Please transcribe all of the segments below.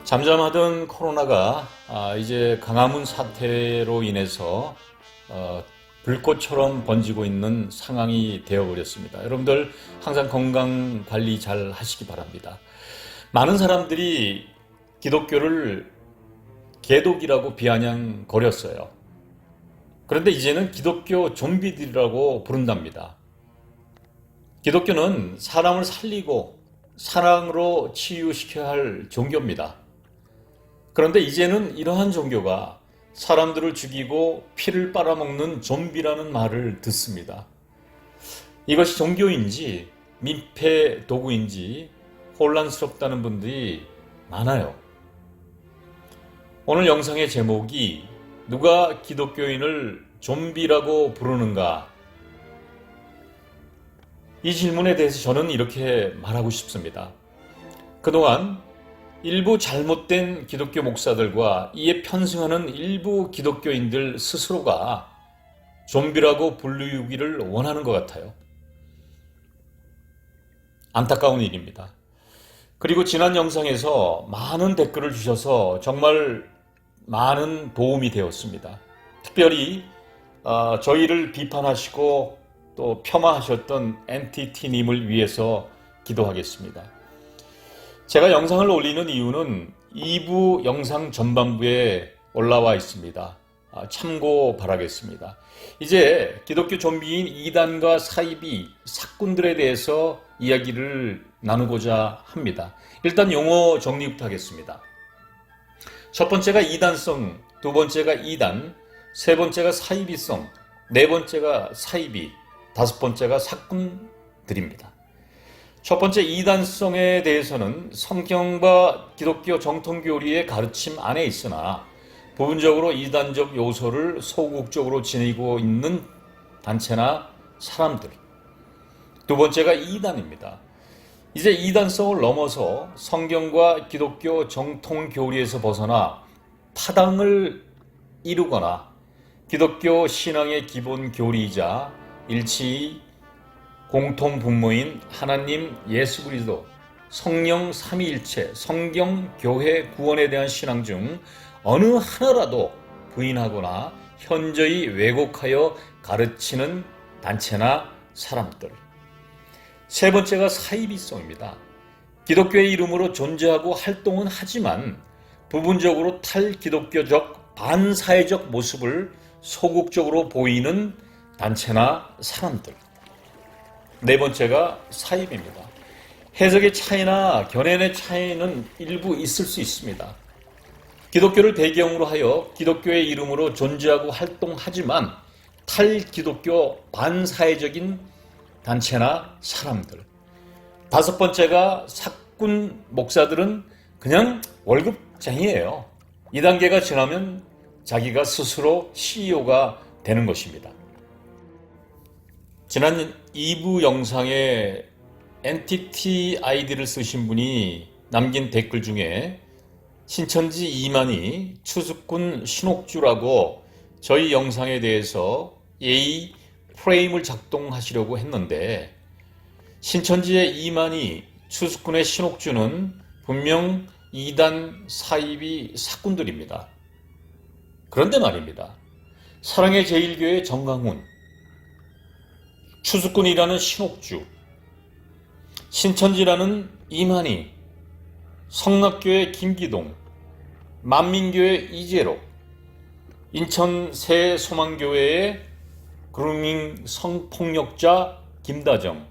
잠잠하던 코로나가 이제 강화문 사태로 인해서 불꽃처럼 번지고 있는 상황이 되어버렸습니다. 여러분들 항상 건강 관리 잘 하시기 바랍니다. 많은 사람들이 기독교를 개독이라고 비아냥거렸어요. 그런데 이제는 기독교 좀비들이라고 부른답니다. 기독교는 사람을 살리고 사랑으로 치유시켜야 할 종교입니다. 그런데 이제는 이러한 종교가 사람들을 죽이고 피를 빨아먹는 좀비라는 말을 듣습니다. 이것이 종교인지 민폐 도구인지 혼란스럽다는 분들이 많아요. 오늘 영상의 제목이 누가 기독교인을 좀비라고 부르는가? 이 질문에 대해서 저는 이렇게 말하고 싶습니다. 그동안 일부 잘못된 기독교 목사들과 이에 편승하는 일부 기독교인들 스스로가 좀비라고 불리우기를 원하는 것 같아요. 안타까운 일입니다. 그리고 지난 영상에서 많은 댓글을 주셔서 정말 많은 도움이 되었습니다. 특별히 저희를 비판하시고 또 폄하하셨던 NTT님을 위해서 기도하겠습니다. 제가 영상을 올리는 이유는 2부 영상 전반부에 올라와 있습니다. 참고 바라겠습니다. 이제 기독교 좀비인 이단과 사이비, 사꾼들에 대해서 이야기를 나누고자 합니다. 일단 용어 정리부터 하겠습니다. 첫 번째가 이단성, 두 번째가 이단, 세 번째가 사이비성, 네 번째가 사이비, 다섯 번째가 사꾼들입니다. 첫 번째 이단성에 대해서는 성경과 기독교 정통교리의 가르침 안에 있으나 부분적으로 이단적 요소를 소극적으로 지니고 있는 단체나 사람들. 두 번째가 이단입니다. 이제 이단성을 넘어서 성경과 기독교 정통교리에서 벗어나 타당을 이루거나 기독교 신앙의 기본 교리이자 일치 공통 분모인 하나님, 예수 그리스도, 성령 삼위일체, 성경, 교회, 구원에 대한 신앙 중 어느 하나라도 부인하거나 현저히 왜곡하여 가르치는 단체나 사람들. 세 번째가 사이비성입니다. 기독교의 이름으로 존재하고 활동은 하지만 부분적으로 탈기독교적 반사회적 모습을 소극적으로 보이는 단체나 사람들. 네 번째가 사입입니다. 해석의 차이나 견해의 차이는 일부 있을 수 있습니다. 기독교를 배경으로 하여 기독교의 이름으로 존재하고 활동하지만 탈기독교 반사회적인 단체나 사람들. 다섯 번째가 사꾼 목사들은 그냥 월급쟁이에요. 이 단계가 지나면 자기가 스스로 CEO가 되는 것입니다. 지난 2부 영상에 NTT 아이디를 쓰신 분이 남긴 댓글 중에 신천지 이만희 추수꾼 신옥주라고 저희 영상에 대해서 예의 프레임을 작동하시려고 했는데 신천지의 이만희 추수꾼의 신옥주는 분명 이단 사이비 사꾼들입니다. 그런데 말입니다. 사랑의 제일교회 정강훈, 추수꾼이라는 신옥주, 신천지라는 이만희, 성락교회 김기동, 만민교회 이재록, 인천 새소망교회의 그루밍 성폭력자 김다정,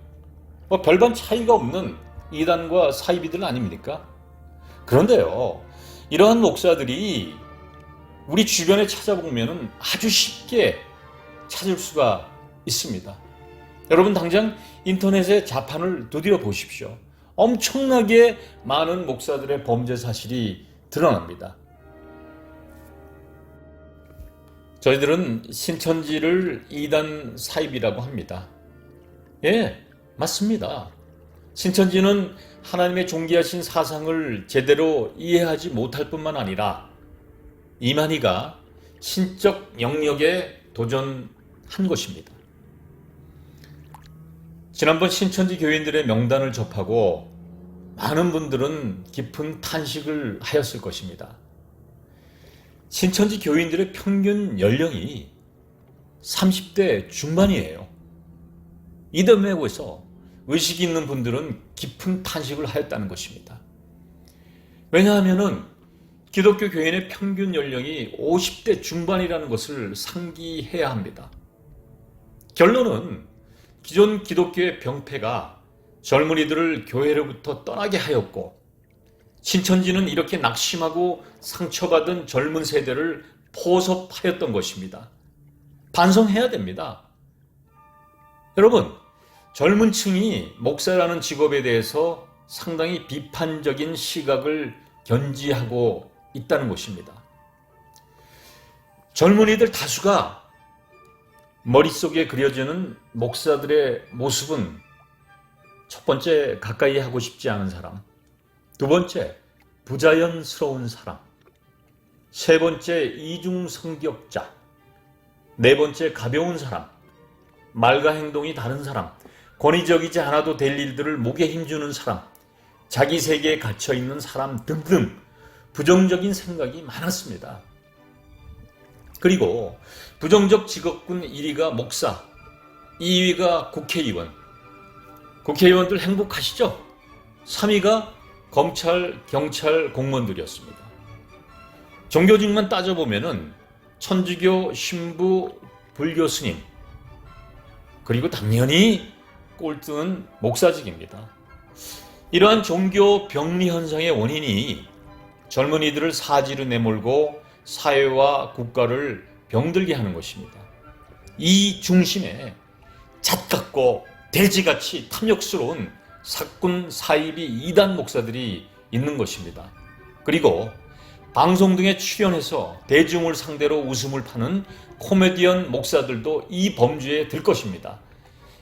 별반 차이가 없는 이단과 사이비들 아닙니까? 그런데요, 이러한 목사들이 우리 주변에 찾아보면 아주 쉽게 찾을 수가 있습니다. 여러분 당장 인터넷에 자판을 두드려 보십시오. 엄청나게 많은 목사들의 범죄 사실이 드러납니다. 저희들은 신천지를 이단 사입이라고 합니다. 예, 맞습니다. 신천지는 하나님의 존귀하신 사상을 제대로 이해하지 못할 뿐만 아니라 이만희가 신적 영역에 도전한 것입니다. 지난번 신천지 교인들의 명단을 접하고 많은 분들은 깊은 탄식을 하였을 것입니다. 신천지 교인들의 평균 연령이 30대 중반이에요. 이듬해에서 의식이 있는 분들은 깊은 탄식을 하였다는 것입니다. 왜냐하면 기독교 교인의 평균 연령이 50대 중반이라는 것을 상기해야 합니다. 결론은 기존 기독교의 병폐가 젊은이들을 교회로부터 떠나게 하였고, 신천지는 이렇게 낙심하고 상처받은 젊은 세대를 포섭하였던 것입니다. 반성해야 됩니다. 여러분, 젊은 층이 목사라는 직업에 대해서 상당히 비판적인 시각을 견지하고 있다는 것입니다. 젊은이들 다수가 머릿속에 그려지는 목사들의 모습은 첫 번째, 가까이 하고 싶지 않은 사람. 두 번째, 부자연스러운 사람. 세 번째, 이중성격자. 네 번째, 가벼운 사람. 말과 행동이 다른 사람. 권위적이지 않아도 될 일들을 목에 힘주는 사람. 자기 세계에 갇혀있는 사람 등등 부정적인 생각이 많았습니다. 그리고 부정적 직업군 1위가 목사, 2위가 국회의원. 국회의원들 행복하시죠? 3위가 검찰, 경찰 공무원들이었습니다. 종교직만 따져보면은 천주교, 신부, 불교 스님, 그리고 당연히 꼴등은 목사직입니다. 이러한 종교 병리 현상의 원인이 젊은이들을 사지로 내몰고 사회와 국가를 병들게 하는 것입니다. 이 중심에 잣같고 돼지같이 탐욕스러운 사꾼, 사이비, 이단 목사들이 있는 것입니다. 그리고 방송 등에 출연해서 대중을 상대로 웃음을 파는 코미디언 목사들도 이 범주에 들 것입니다.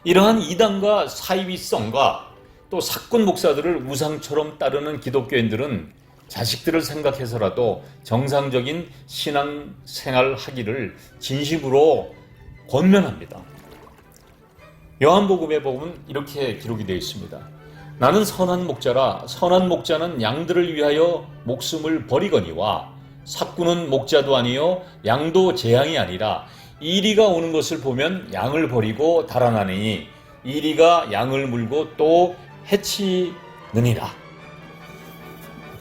이러한 이단과 사이비성과 또 사꾼 목사들을 우상처럼 따르는 기독교인들은 자식들을 생각해서라도 정상적인 신앙생활 하기를 진심으로 권면합니다. 요한복음에 보면 이렇게 기록이 되어 있습니다. 나는 선한 목자라. 선한 목자는 양들을 위하여 목숨을 버리거니와 사꾼은 목자도 아니요 양도 재앙이 아니라 이리가 오는 것을 보면 양을 버리고 달아나니 이리가 양을 물고 또 해치느니라.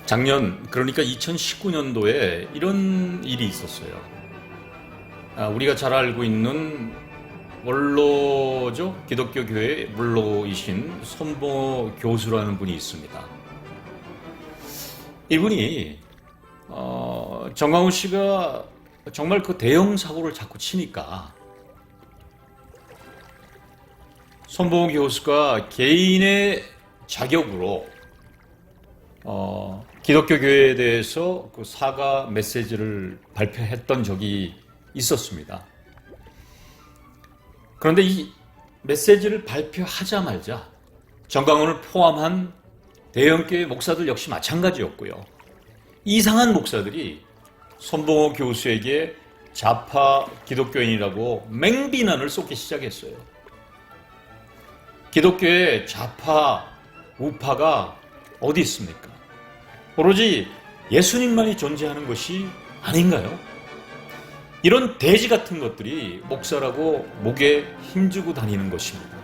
작년, 그러니까 2019년도에 이런 일이 있었어요. 우리가 잘 알고 있는 원로죠. 기독교 교회 원로이신 손봉호 교수라는 분이 있습니다. 이분이 정광훈 씨가 정말 그 대형 사고를 자꾸 치니까 손봉호 교수가 개인의 자격으로 기독교 교회에 대해서 그 사과 메시지를 발표했던 적이 있었습니다. 그런데 이 메시지를 발표하자마자 정광훈을 포함한 대형교회 목사들 역시 마찬가지였고요. 이상한 목사들이 손봉호 교수에게 좌파 기독교인이라고 맹비난을 쏟기 시작했어요. 기독교의 좌파, 우파가 어디 있습니까? 오로지 예수님만이 존재하는 것이 아닌가요? 이런 돼지 같은 것들이 목사라고 목에 힘주고 다니는 것입니다.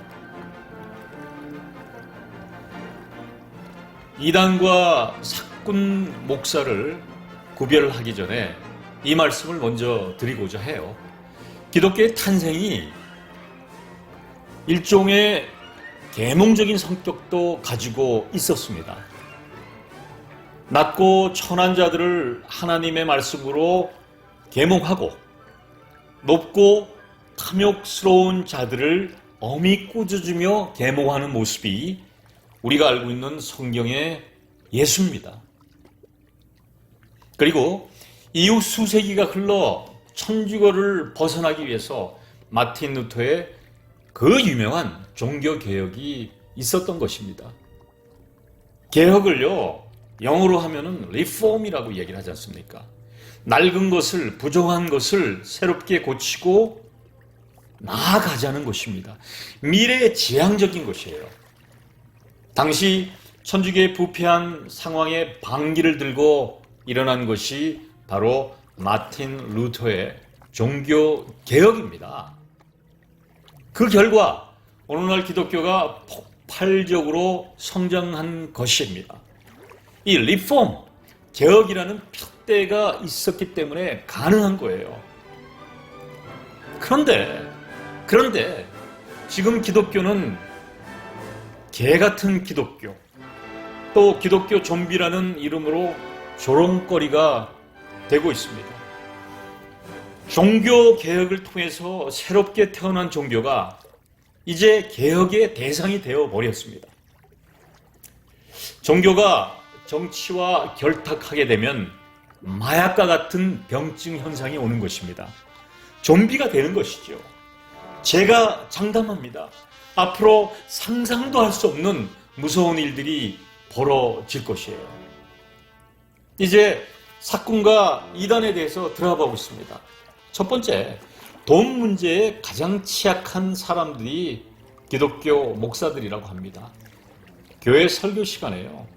이단과 사꾼 목사를 구별하기 전에 이 말씀을 먼저 드리고자 해요. 기독교의 탄생이 일종의 계몽적인 성격도 가지고 있었습니다. 낮고 천한 자들을 하나님의 말씀으로 계몽하고 높고 탐욕스러운 자들을 엄히 꾸짖으며 계몽하는 모습이 우리가 알고 있는 성경의 예수입니다. 그리고 이후 수세기가 흘러 천주교를 벗어나기 위해서 마틴 루터의 그 유명한 종교개혁이 있었던 것입니다. 개혁을요, 영어로 하면은 리폼이라고 얘기를 하지 않습니까? 낡은 것을, 부정한 것을 새롭게 고치고 나아가자는 것입니다. 미래의 지향적인 것이에요. 당시 천주교의 부패한 상황에 반기를 들고 일어난 것이 바로 마틴 루터의 종교 개혁입니다. 그 결과 오늘날 기독교가 폭발적으로 성장한 것입니다. 이 리폼, 개혁이라는 핏대가 있었기 때문에 가능한 거예요. 그런데 지금 기독교는 개 같은 기독교, 또 기독교 좀비라는 이름으로 조롱거리가 되고 있습니다. 종교 개혁을 통해서 새롭게 태어난 종교가 이제 개혁의 대상이 되어 버렸습니다. 종교가 정치와 결탁하게 되면 마약과 같은 병증 현상이 오는 것입니다. 좀비가 되는 것이죠. 제가 장담합니다. 앞으로 상상도 할 수 없는 무서운 일들이 벌어질 것이에요. 이제 사건과 이단에 대해서 들어가 보겠습니다. 첫 번째, 돈 문제에 가장 취약한 사람들이 기독교 목사들이라고 합니다. 교회 설교 시간에요.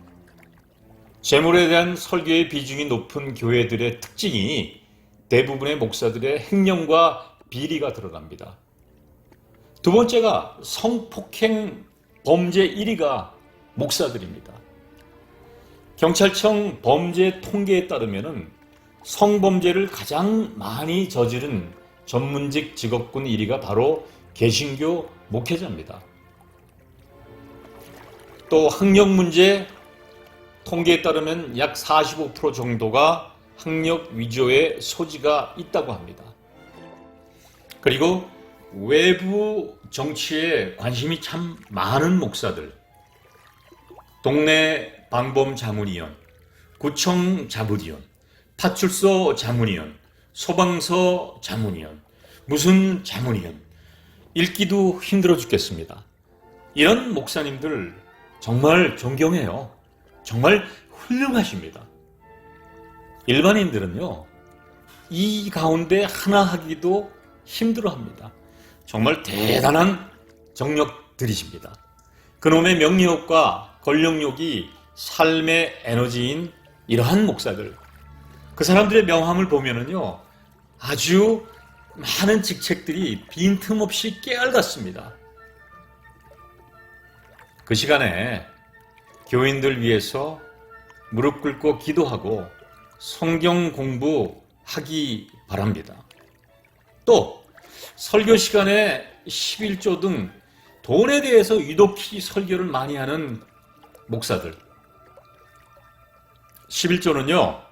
재물에 대한 설교의 비중이 높은 교회들의 특징이 대부분의 목사들의 횡령과 비리가 들어갑니다. 두 번째가 성폭행 범죄 1위가 목사들입니다. 경찰청 범죄 통계에 따르면 성범죄를 가장 많이 저지른 전문직 직업군 1위가 바로 개신교 목회자입니다. 또 학력 문제 통계에 따르면 약 45% 정도가 학력 위조의 소지가 있다고 합니다. 그리고 외부 정치에 관심이 참 많은 목사들, 동네 방범 자문위원, 구청 자문위원, 파출소 자문위원, 소방서 자문위원, 무슨 자문위원, 읽기도 힘들어 죽겠습니다. 이런 목사님들 정말 존경해요. 정말 훌륭하십니다. 일반인들은요, 이 가운데 하나 하기도 힘들어합니다. 정말 대단한 정력들이십니다. 그놈의 명예욕과 권력욕이 삶의 에너지인 이러한 목사들, 그 사람들의 명함을 보면은요, 아주 많은 직책들이 빈틈없이 깨알같습니다. 그 시간에 교인들 위해서 무릎 꿇고 기도하고 성경 공부하기 바랍니다. 또 설교 시간에 11조 등 돈에 대해서 유독히 설교를 많이 하는 목사들. 11조는요,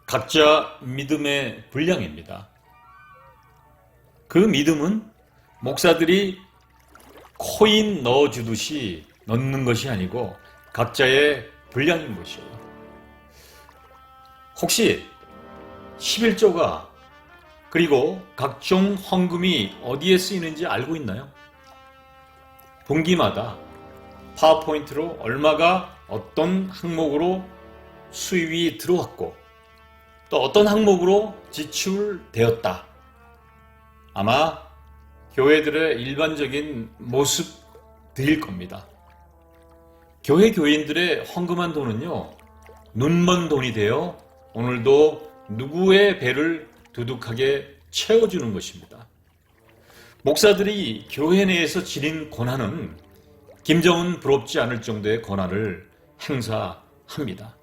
각자 믿음의 분량입니다. 그 믿음은 목사들이 코인 넣어주듯이 넣는 것이 아니고 각자의 분량인 것이에요. 혹시 11조가 그리고 각종 헌금이 어디에 쓰이는지 알고 있나요? 분기마다 파워포인트로 얼마가 어떤 항목으로 수입이 들어왔고 또 어떤 항목으로 지출되었다. 아마 교회들의 일반적인 모습들일 겁니다. 교회 교인들의 헌금한 돈은요, 눈먼 돈이 되어 오늘도 누구의 배를 두둑하게 채워주는 것입니다. 목사들이 교회 내에서 지닌 권한은 김정은 부럽지 않을 정도의 권한을 행사합니다.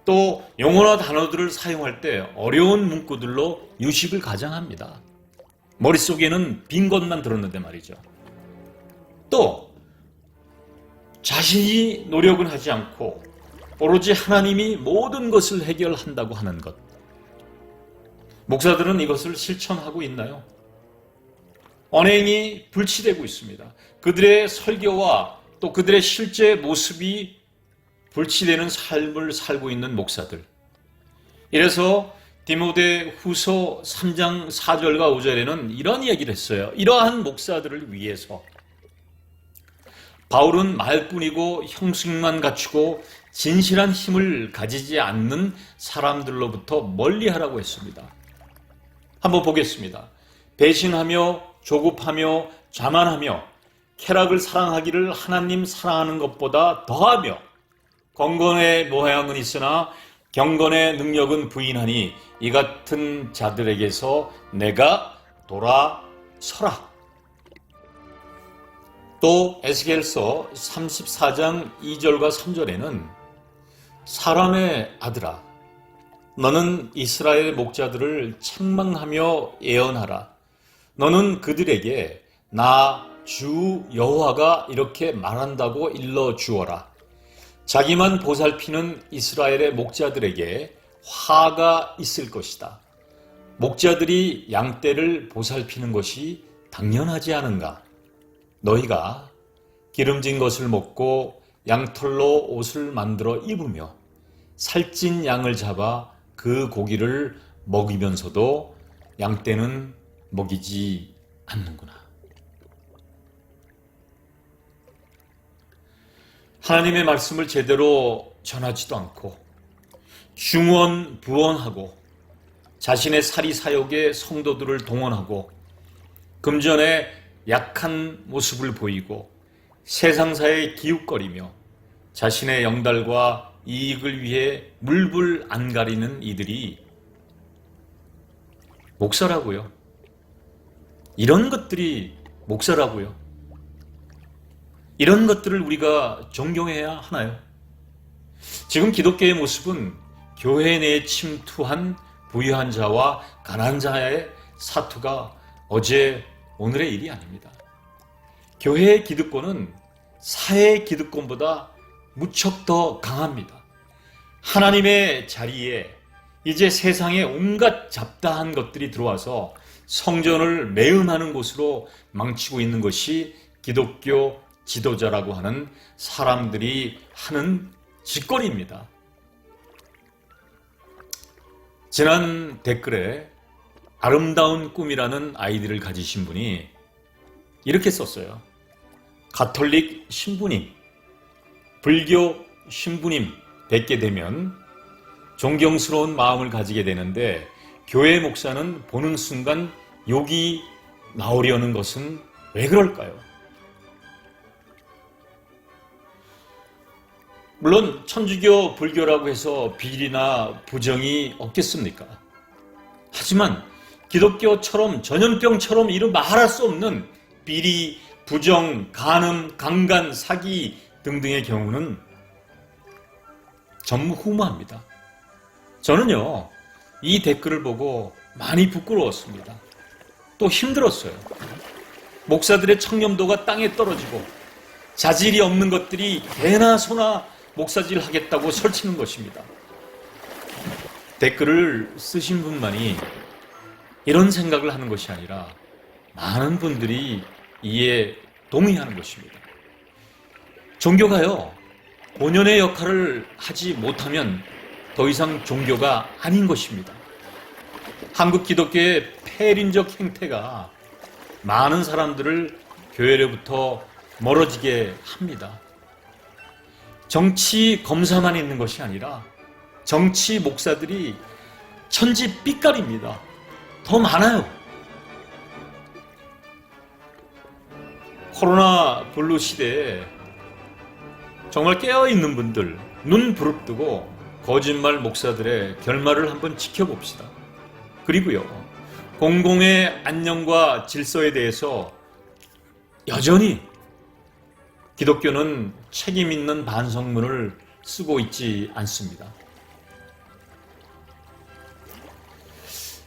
또 용어나 단어들을 사용할 때 어려운 문구들로 유식을 가장합니다. 머릿속에는 빈 것만 들었는데 말이죠. 또 자신이 노력은 하지 않고 오로지 하나님이 모든 것을 해결한다고 하는 것. 목사들은 이것을 실천하고 있나요? 언행이 불치되고 있습니다. 그들의 설교와 또 그들의 실제 모습이 불치되는 삶을 살고 있는 목사들. 이래서 디모데 후서 3장 4절과 5절에는 이런 이야기를 했어요. 이러한 목사들을 위해서 바울은 말뿐이고 형식만 갖추고 진실한 힘을 가지지 않는 사람들로부터 멀리하라고 했습니다. 한번 보겠습니다. 배신하며 조급하며 자만하며 쾌락을 사랑하기를 하나님 사랑하는 것보다 더하며 경건의 모양은 있으나 경건의 능력은 부인하니 이 같은 자들에게서 내가 돌아서라. 또 에스겔서 34장 2절과 3절에는 사람의 아들아 너는 이스라엘 목자들을 책망하며 예언하라. 너는 그들에게 나 주 여호와가 이렇게 말한다고 일러 주어라. 자기만 보살피는 이스라엘의 목자들에게 화가 있을 것이다. 목자들이 양떼를 보살피는 것이 당연하지 않은가? 너희가 기름진 것을 먹고 양털로 옷을 만들어 입으며 살찐 양을 잡아 그 고기를 먹이면서도 양떼는 먹이지 않는구나. 하나님의 말씀을 제대로 전하지도 않고 중언부언하고 자신의 사리사욕에 성도들을 동원하고 금전에 약한 모습을 보이고 세상사에 기웃거리며 자신의 영달과 이익을 위해 물불 안 가리는 이들이 목사라고요. 이런 것들이 목사라고요. 이런 것들을 우리가 존경해야 하나요? 지금 기독교의 모습은 교회 내에 침투한 부유한 자와 가난한 자의 사투가 어제 오늘의 일이 아닙니다. 교회의 기득권은 사회의 기득권보다 무척 더 강합니다. 하나님의 자리에 이제 세상에 온갖 잡다한 것들이 들어와서 성전을 매음하는 곳으로 망치고 있는 것이 기독교 지도자라고 하는 사람들이 하는 짓거리입니다. 지난 댓글에 아름다운 꿈이라는 아이디를 가지신 분이 이렇게 썼어요. 가톨릭 신부님, 불교 신부님 뵙게 되면 존경스러운 마음을 가지게 되는데 교회 목사는 보는 순간 욕이 나오려는 것은 왜 그럴까요? 물론 천주교 불교라고 해서 비리나 부정이 없겠습니까? 하지만 기독교처럼 전염병처럼 이루 말할 수 없는 비리, 부정, 간음, 강간, 사기 등등의 경우는 전무후무합니다. 저는요, 이 댓글을 보고 많이 부끄러웠습니다. 또 힘들었어요. 목사들의 청렴도가 땅에 떨어지고 자질이 없는 것들이 개나 소나 목사질 하겠다고 설치는 것입니다. 댓글을 쓰신 분만이 이런 생각을 하는 것이 아니라 많은 분들이 이에 동의하는 것입니다. 종교가요, 본연의 역할을 하지 못하면 더 이상 종교가 아닌 것입니다. 한국 기독교의 폐륜적 행태가 많은 사람들을 교회로부터 멀어지게 합니다. 정치 검사만 있는 것이 아니라 정치 목사들이 천지 삐까리입니다. 더 많아요. 코로나 블루 시대에 정말 깨어있는 분들 눈 부릅뜨고 거짓말 목사들의 결말을 한번 지켜봅시다. 그리고요, 공공의 안녕과 질서에 대해서 여전히 기독교는 책임 있는 반성문을 쓰고 있지 않습니다.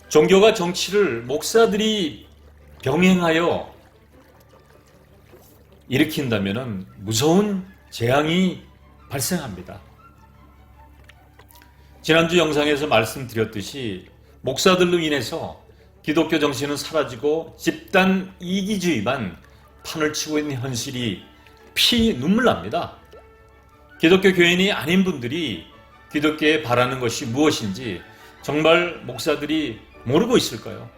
종교가 정치를 목사들이 병행하여 일으킨다면 무서운 재앙이 발생합니다. 지난주 영상에서 말씀드렸듯이 목사들로 인해서 기독교 정신은 사라지고 집단 이기주의만 판을 치고 있는 현실이 눈물 납니다. 기독교 교인이 아닌 분들이 기독교에 바라는 것이 무엇인지 정말 목사들이 모르고 있을까요?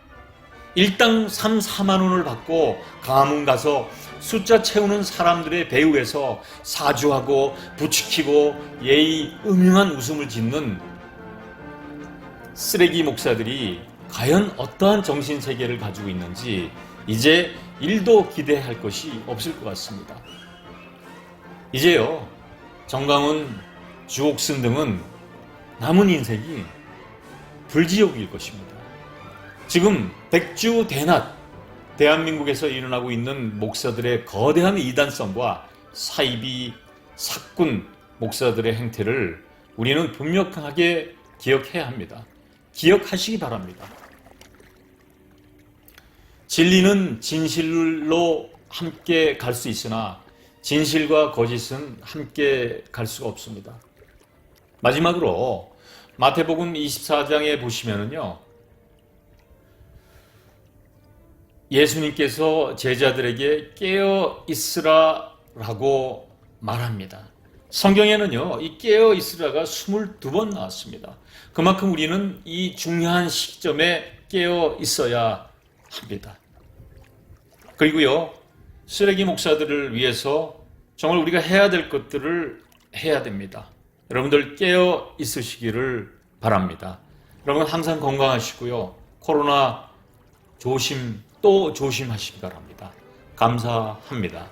일당 3, 4만 원을 받고 가문 가서 숫자 채우는 사람들의 배후에서 사주하고 부추기고 예의 음흉한 웃음을 짓는 쓰레기 목사들이 과연 어떠한 정신세계를 가지고 있는지 이제 일도 기대할 것이 없을 것 같습니다. 이제요, 정강훈, 주옥순 등은 남은 인생이 불지옥일 것입니다. 지금 백주대낮 대한민국에서 일어나고 있는 목사들의 거대한 이단성과 사이비, 사꾼 목사들의 행태를 우리는 분명하게 기억해야 합니다. 기억하시기 바랍니다. 진리는 진실로 함께 갈 수 있으나 진실과 거짓은 함께 갈 수가 없습니다. 마지막으로 마태복음 24장에 보시면은요, 예수님께서 제자들에게 깨어 있으라라고 말합니다. 성경에는요, 이 깨어 있으라가 22번 나왔습니다. 그만큼 우리는 이 중요한 시점에 깨어 있어야 합니다. 그리고요, 쓰레기 목사들을 위해서 정말 우리가 해야 될 것들을 해야 됩니다. 여러분들 깨어 있으시기를 바랍니다. 여러분 항상 건강하시고요. 코로나 조심 또 조심하시기 바랍니다. 감사합니다.